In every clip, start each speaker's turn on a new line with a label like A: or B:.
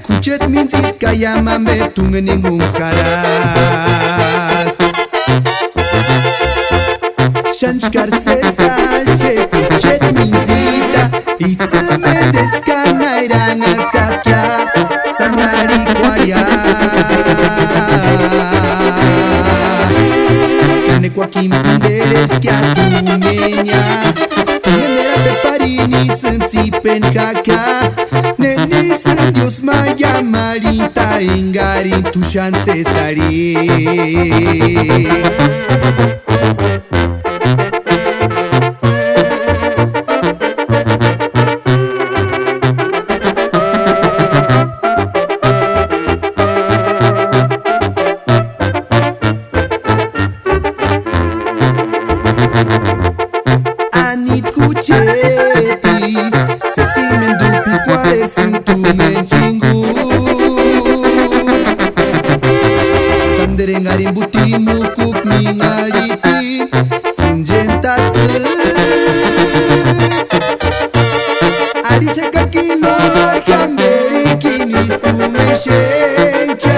A: Kucet mintit kaya mambe tungeningung skaras Shanshkar sesa she kucet minzita Isme deskanairan askakya Tsanari kwaya Kene kwa kimpinderes kya tumenya Tungenera de parini senzipen kaka Neni Dios maya marita engarin tu chance sari Anit kucheti se simen dupi kware sintumen Sanderengarin butimu kuk mingariti Sinjentase Ari sekakilo Hamerikinis tu meshencha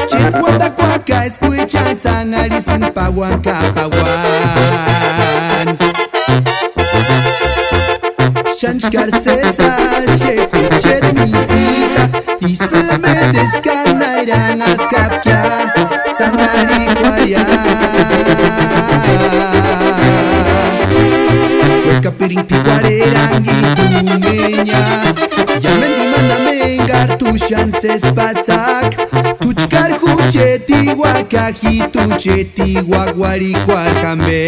A: Chet wanda kwaka escuchan Sangari sin pawan kapawan Shanshkar sesa sheku chet mizita Isme deskanairan askapkya Tsanari kwaya Hueca piring pikuarerangi tumenya Yamen dimana mengar tu chances patzak Tuchkar hucheti wakaji tucheti waguari kwalhambe